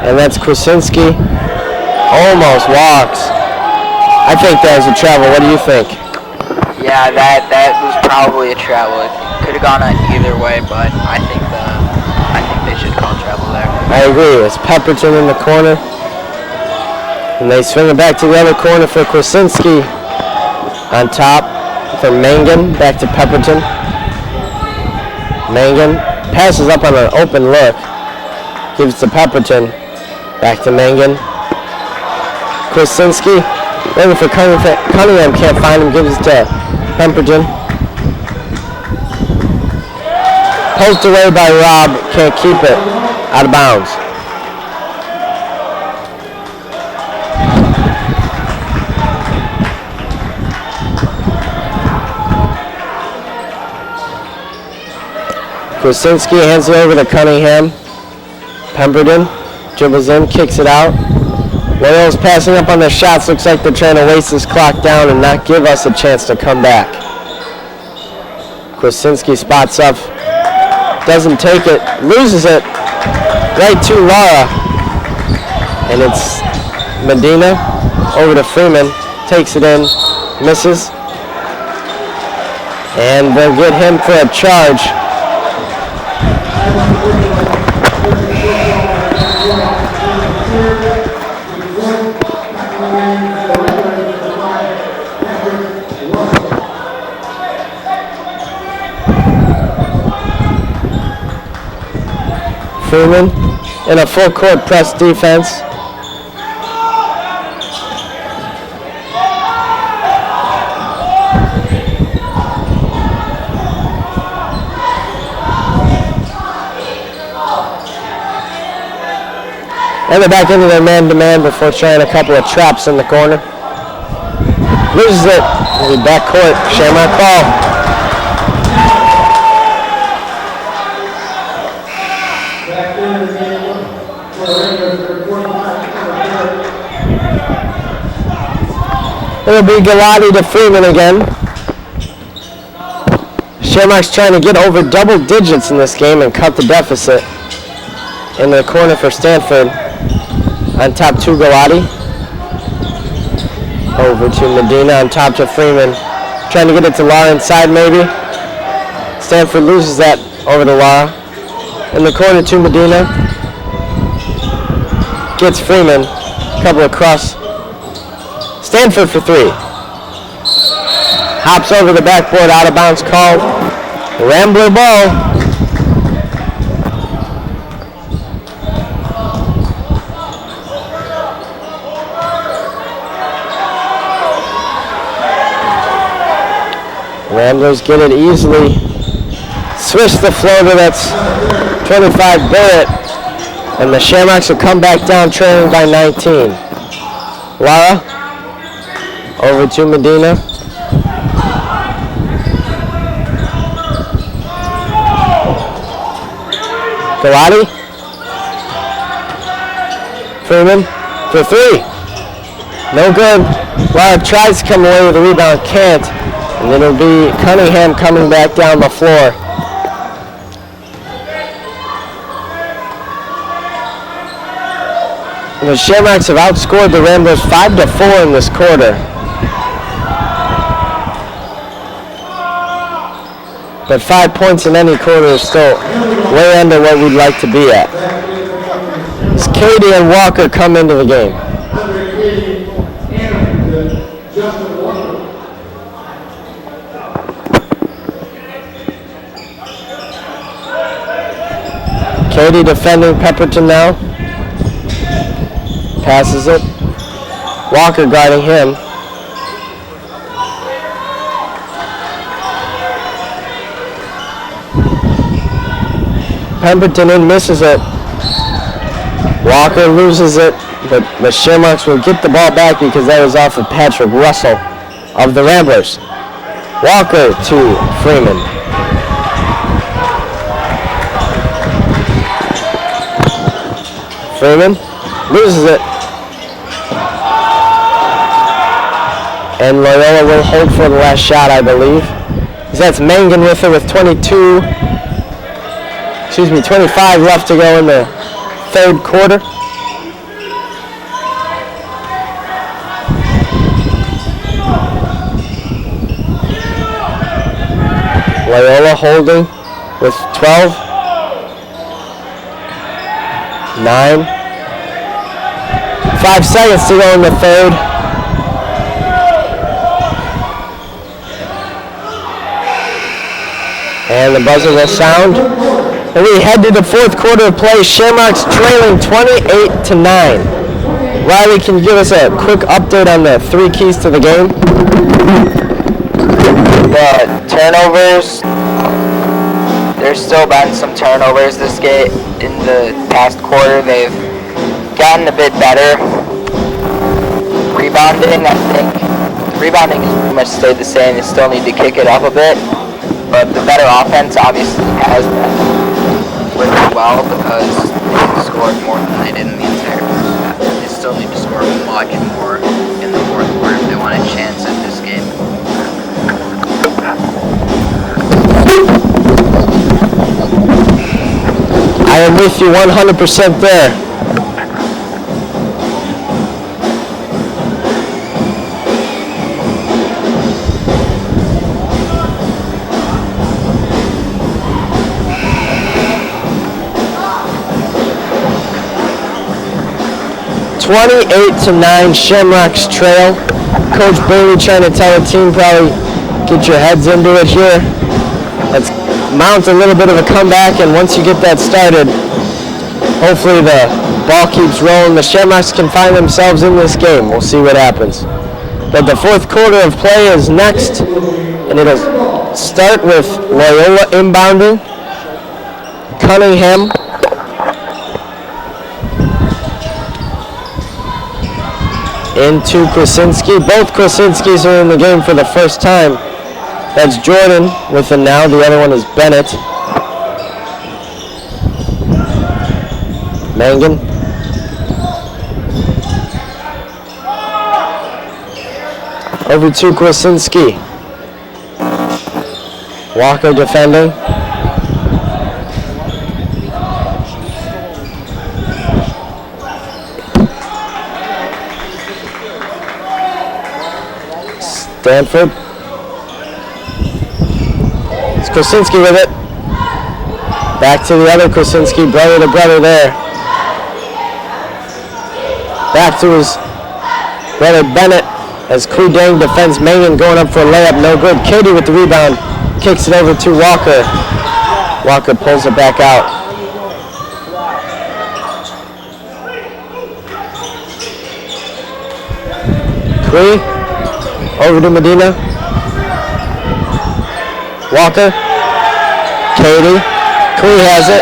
And that's Krasinski. Almost walks. I think that was a travel. What do you think? Yeah, that was probably a travel. It could have gone either way, but I think they should call travel there. I agree. It's Pepperton in the corner. And they swing it back to the other corner for Krasinski. On top for Mangan. Back to Pepperton. Mangan passes up on an open look. Gives to Pepperton. Back to Mangan. Krasinski. Waiting for Cunningham. Can't find him. Gives it to Pemberton. Poked away by Robb. Can't keep it. Out of bounds. Krasinski hands it over to Cunningham. Pemberton dribbles in, kicks it out. Loyola's passing up on their shots. Looks like they're trying to waste this clock down and not give us a chance to come back. Krasinski spots up. Doesn't take it. Loses it. Right to Lara. And it's Medina over to Freeman. Takes it in. Misses. And they'll get him for a charge. Freeman in a full court press defense. And they're back into their man-to-man before trying a couple of traps in the corner. Loses it. It'll be back court. Shamrock ball. It'll be Galati to Freeman again. Shamrock's trying to get over double digits in this game and cut the deficit. In the corner for Stanford. On top to Galati. Over to Medina, on top to Freeman. Trying to get it to Lara inside maybe. Stanford loses that over to Lara. In the corner to Medina. Gets Freeman. Couple of cross. Stanford for three. Hops over the backboard, out of bounds called. Rambler ball. Ramblers get it easily. Swish the floater, that's 25 Barrett. And the Shamrocks will come back down trailing by 19. Lara. Over to Medina. Galati. Freeman for three. No good. Lara tries to come away with the rebound, can't. And it'll be Cunningham coming back down the floor. And the Shamrocks have outscored the Ramblers 5-4 in this quarter. But 5 points in any quarter is still way under what we'd like to be at. As Katie and Walker come into the game. Katie defending Pepperton now. Passes it. Walker guarding him. Pemberton in, misses it. Walker loses it, but the Shamrocks will get the ball back because that was off of Patrick Russell of the Ramblers. Walker to Freeman. Freeman loses it. And Loyola will hold for the last shot, I believe. That's Mangan with it with 25 left to go in the third quarter. Loyola holding with 12. 9. 5 seconds to go in the third. And the buzzer will sound. And we head to the fourth quarter of play. Shamrocks trailing 28-9. Riley, can you give us a quick update on the three keys to the game? The turnovers. There's still been some turnovers this game. In the past quarter, they've gotten a bit better. Rebounding, I think. Rebounding has pretty much stayed the same. They still need to kick it up a bit. but the better offense obviously has been working well because they scored more than they did in the entire first half. They still need to score much more in the fourth quarter if they want a chance at this game. I am with you 100% there. (28-9) Shamrocks trail. Coach Bailey trying to tell the team, probably get your heads into it here. Let's mount a little bit of a comeback, and once you get that started, hopefully the ball keeps rolling. The Shamrocks can find themselves in this game. We'll see what happens. But the fourth quarter of play is next, and it'll start with Loyola inbounding. Cunningham into Krasinski. Both Krasinskis are in the game for the first time. That's Jordan with it now. The other one is Bennett. Mangan. Over to Krasinski. Walker defending. Stanford. It's Krasinski with it. Back to the other Krasinski, brother to brother there. Back to his brother Bennett as Kudang defends Mangan, going up for a layup, no good. Katie with the rebound, kicks it over to Walker. Walker pulls it back out. Cree. Over to Medina. Walker. Katie. Cree has it.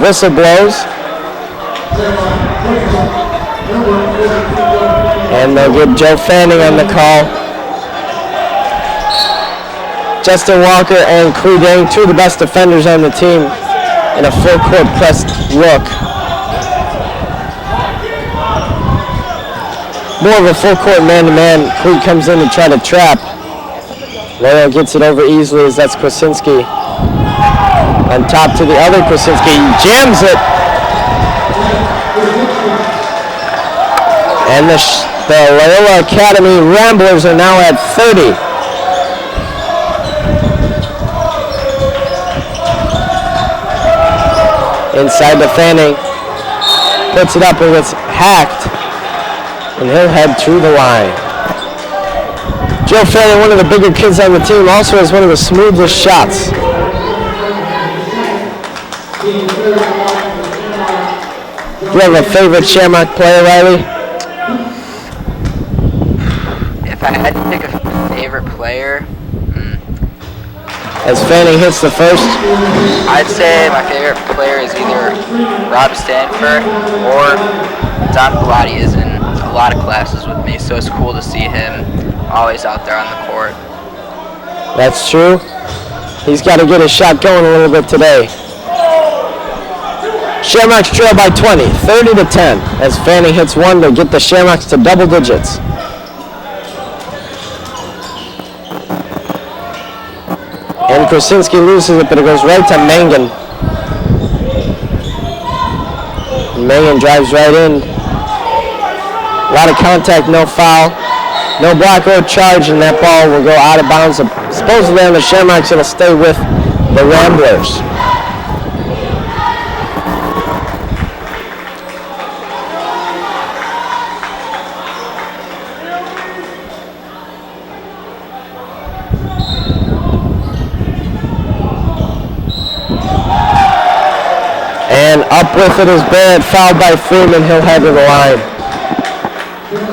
Whistle blows. And they'll give Joe Fanning on the call. Justin Walker and Cree Dang, two of the best defenders on the team, in a full court press look. More of a full court man-to-man. Cree comes in to try to trap. Loyola gets it over easily as that's Krasinski. On top to the other Krasinski. Jams it. And the Loyola Academy Ramblers are now at 30. Inside to Fanning. Puts it up and gets hacked. And he'll head to the line. Joe Fanning, one of the bigger kids on the team, also has one of the smoothest shots. Do you have a favorite Shamrock player, Riley? If I had to pick a favorite player, As Fanning hits the first, I'd say my favorite player is either Rob Stanford or Don Bellotti is in a lot of classes with me, so it's cool to see him always out there on the court. that's true. He's got to get his shot going a little bit today. Shamrocks trail by 20, 30-10, as Fanning hits one to get the Shamrocks to double digits. And Krasinski loses it, but it goes right to Mangan. Mangan drives right in. A lot of contact, no foul. No block or charge, and that ball will go out of bounds. Supposedly on the Shamrocks, it'll stay with the Ramblers. And up with it is Barrett, fouled by Freeman. He'll head to the line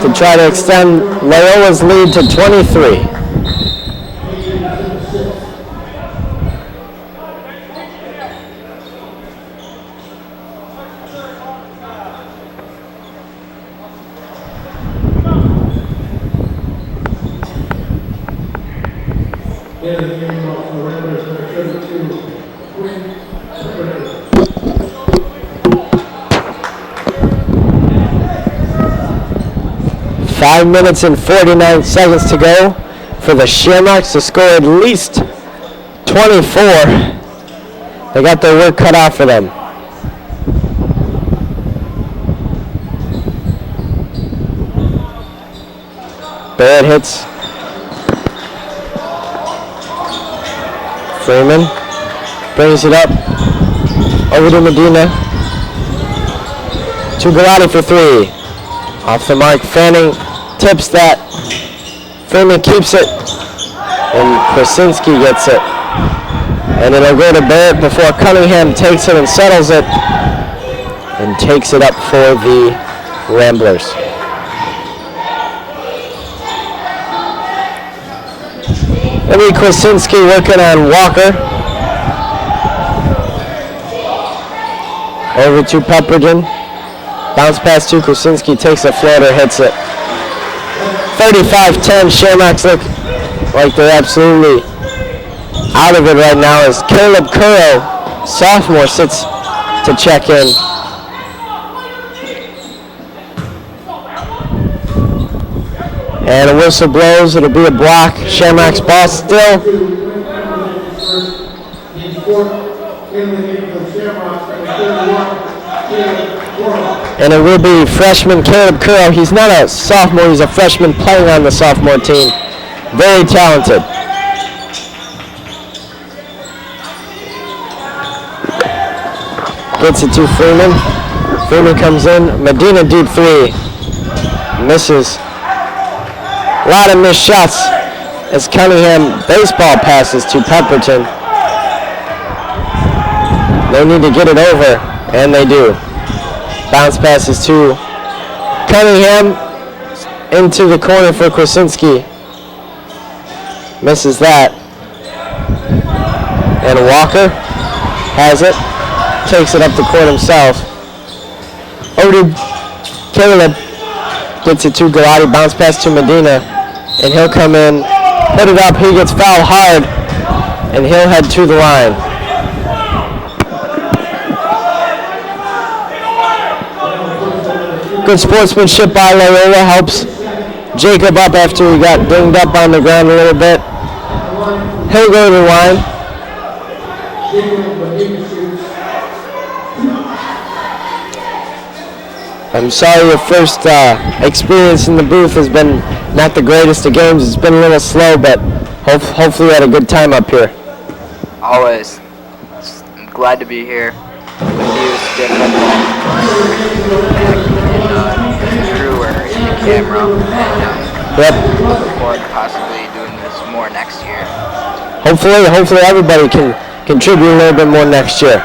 to try to extend Loyola's lead to 23. in the game of the Ramblers, number 32, Quinn. 5 minutes and 49 seconds to go for the Shamrocks to score at least 24. They got their work cut out for them. Barrett hits. Freeman brings it up over to Medina. To Galati for three. Off the mark, Fanning tips that. Freeman keeps it. And Krasinski gets it. And it'll go to Barrett before Cunningham takes it and settles it. And takes it up for the Ramblers. Maybe Krasinski working on Walker. Over to Pepperton. Bounce pass to Krasinski, takes a floater, hits it. 35-10, Shamrocks look like they're absolutely out of it right now as Caleb Currow, sophomore, sits to check in. And a whistle blows, it'll be a block. Shamrocks ball still. And it will be freshman Caleb Currow. He's not a sophomore, he's a freshman playing on the sophomore team. Very talented. Gets it to Freeman. Freeman comes in. Medina deep three. Misses. A lot of missed shots as Cunningham baseball passes to Pepperton. They need to get it over, and they do. Bounce passes to Cunningham into the corner for Krasinski. Misses that. And Walker has it. Takes it up the court himself. Over to Caleb. Gets it to Galati. Bounce pass to Medina. And he'll come in, put it up. He gets fouled hard. And he'll head to the line. Good sportsmanship by Loyola helps Jacob up after he got dinged up on the ground a little bit. He'll go to the line. I'm sorry your first experience in the booth has been not the greatest of games. It's been a little slow, but hopefully you had a good time up here. Always. I'm glad to be here. With you, it's different than Drew or in the camera. And Yep. look forward to possibly doing this more next year. Hopefully everybody can contribute a little bit more next year.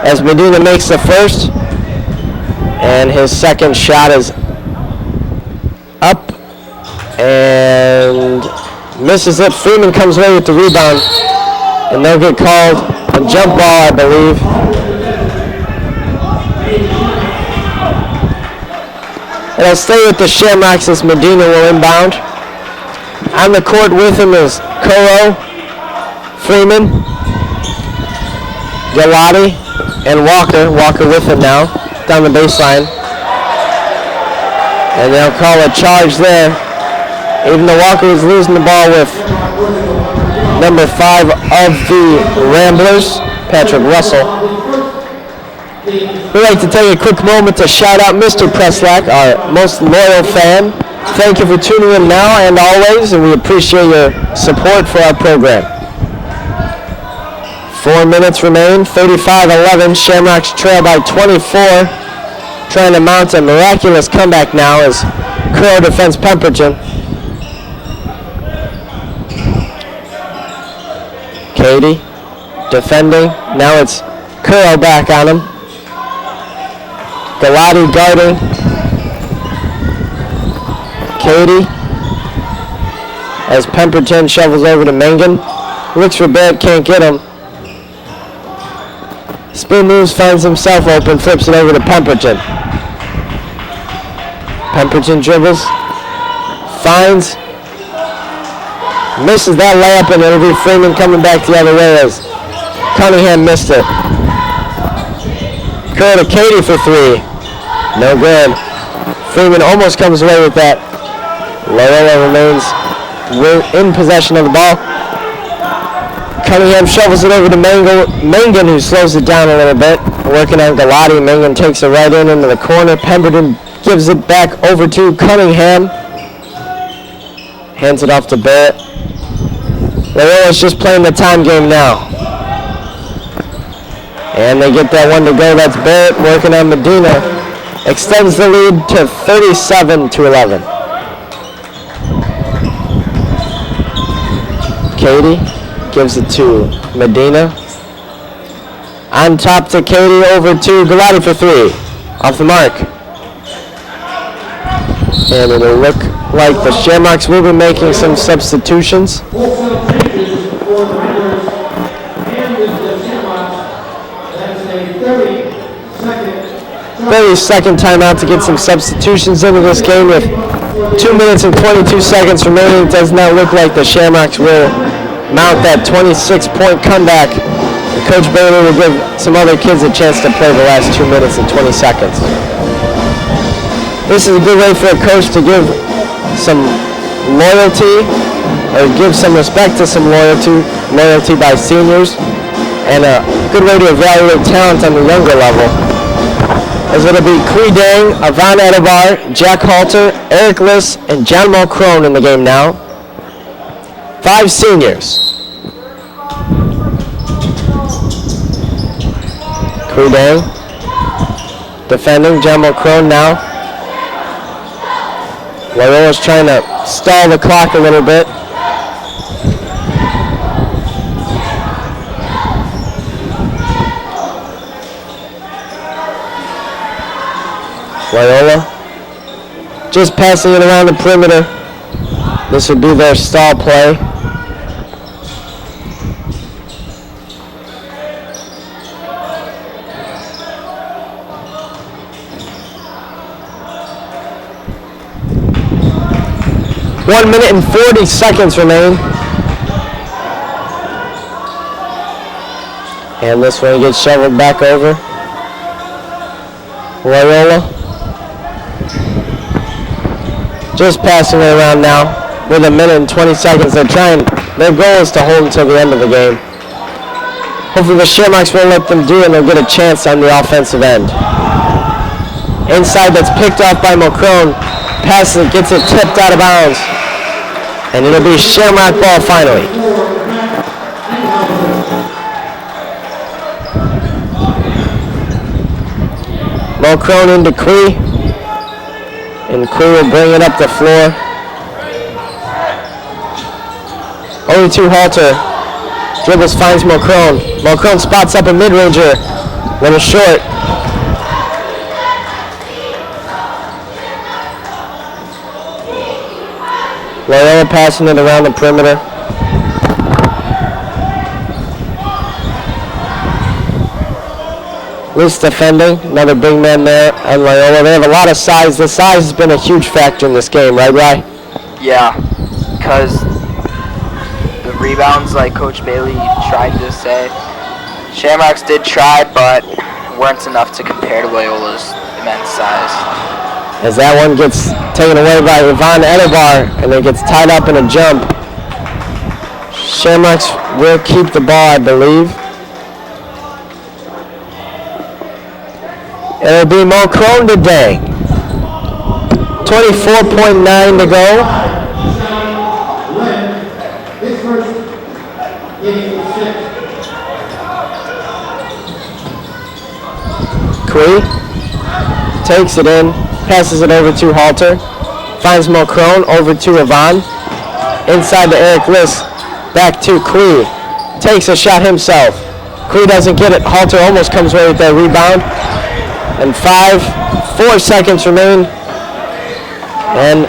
As Medina makes the first, and his second shot is up and misses it. Freeman comes away with the rebound, and they'll get called a jump ball, I believe. And I'll stay with the Shamrocks as Medina will inbound. On the court with him is Currow, Freeman, Galati, and Walker. Walker with him now, down the baseline. And they'll call a charge there. Even though Walker is losing the ball with number 5 of the Ramblers, Patrick Russell. We'd like to take a quick moment to shout out Mr. Preslack, our most loyal fan. Thank you for tuning in now and always, and we appreciate your support for our program. 4 minutes remain, 35-11. Shamrocks trail by 24. Trying to mount a miraculous comeback now as Currow defends Pemberton. Katie defending. Now it's Currow back on him. Galati guarding. Katie as Pemberton shovels over to Mengen. Looks for Barrett, can't get him. Spin moves, finds himself open, flips it over to Pemberton. Pemberton dribbles, finds Misses that layup, and it'll be Freeman coming back the other way as Cunningham missed it. Curl to Katie for three. No good. Freeman almost comes away with that. Loyola remains in possession of the ball. Cunningham shovels it over to Mangan, who slows it down a little bit. Working on Galati. Mangan takes it right into the corner. Pemberton gives it back over to Cunningham. Hands it off to Barrett. Loyola's just playing the time game now. And they get that one to go. That's Barrett working on Medina. Extends the lead to 37-11. Katie gives it to Medina. On top to Katie, over to Galati for three. Off the mark. And it'll look like the Shamrocks will be making some substitutions. Wholesale changes for the Rangers and the Shamrocks. That's a 30-second 30-second timeout to get some substitutions into this game with 2 minutes and 22 seconds remaining. It does not look like the Shamrocks will mount that 26-point comeback. Coach Bailey will give some other kids a chance to play the last 2 minutes and 20 seconds. This is a good way for a coach to give some loyalty, or give some respect to some loyalty by seniors, and a good way to evaluate talent on the younger level. As it'll be Cree Dang, Yvonne Edebar, Jack Halter, Eric Liss, and John Mulcrone in the game now. 5 seniors. Cree Dang defending, John Mulcrone now. Loyola's trying to stall the clock a little bit. Loyola just passing it around the perimeter. This would be their stall play. One minute and 40 seconds remain. And this one gets shoveled back over. Loyola just passing it around now with 1 minute and 20 seconds. Their goal is to hold until the end of the game. Hopefully the Shamrocks won't let them do it and they'll get a chance on the offensive end. Inside, that's picked off by Mulcrone. Passes it, gets it tipped out of bounds. And it'll be Shamrock ball finally. Mulcrone into Cree. And Cree will bring it up the floor. Over to Halter. Dribbles, finds Mulcrone. Mulcrone spots up a mid-ranger. Little short. Loyola passing it around the perimeter. Liss defending, another big man there on Loyola. They have a lot of size. The size has been a huge factor in this game, right, Rye? Yeah, because the rebounds, like Coach Bailey tried to say, Shamrocks did try, but weren't enough to compare to Loyola's immense size. As that one gets taken away by Yvonne Edebar, and it gets tied up in a jump. Shamrocks will keep the ball, I believe. It'll be Mulcrone to Dang. 24.9 to go. Cree takes it in. Passes it over to Halter. Finds Mulcrone over to Yvonne. Inside to Eric Liss. Back to Cree. Takes a shot himself. Cree doesn't get it. Halter almost comes away with that rebound. And 4 seconds remain. And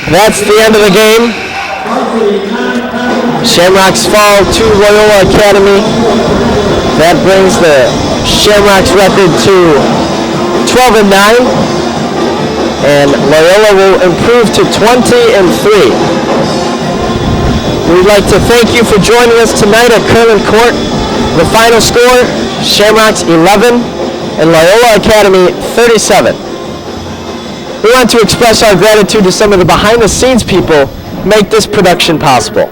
that's the end of the game. Shamrocks fall to Loyola Academy. That brings the Shamrocks record to 12-9. And Loyola will improve to 20-3. We'd like to thank you for joining us tonight at Curlin Court. The final score, Shamrocks 11 and Loyola Academy 37. We want to express our gratitude to some of the behind-the-scenes people who make this production possible.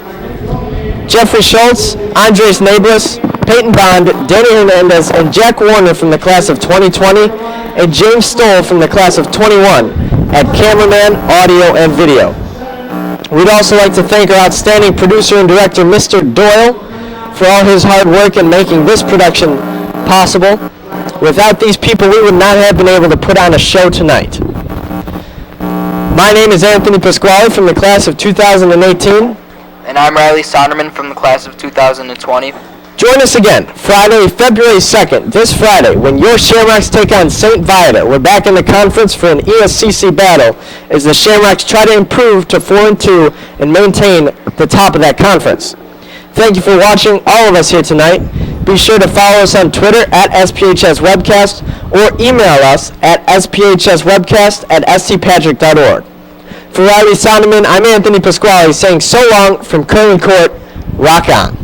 Jeffrey Schultz, Andres Nablis, Peyton Bond, Danny Hernandez, and Jack Warner from the class of 2020, and James Stoll from the class of 21 at cameraman, audio, and video. We'd also like to thank our outstanding producer and director, Mr. Doyle, for all his hard work in making this production possible. Without these people, we would not have been able to put on a show tonight. My name is Anthony Pasquale from the class of 2018. And I'm Riley Sonderman from the class of 2020. Join us again, Friday, February 2nd, this Friday, when your Shamrocks take on St. Viator. We're back in the conference for an ESCC battle as the Shamrocks try to improve to 4-2 and maintain the top of that conference. Thank you for watching all of us here tonight. Be sure to follow us on Twitter at SPHS Webcast or email us at sphswebcast@stpatrick.org. For Riley Sonderman, I'm Anthony Pasquale saying so long from Curlin Court. Rock on.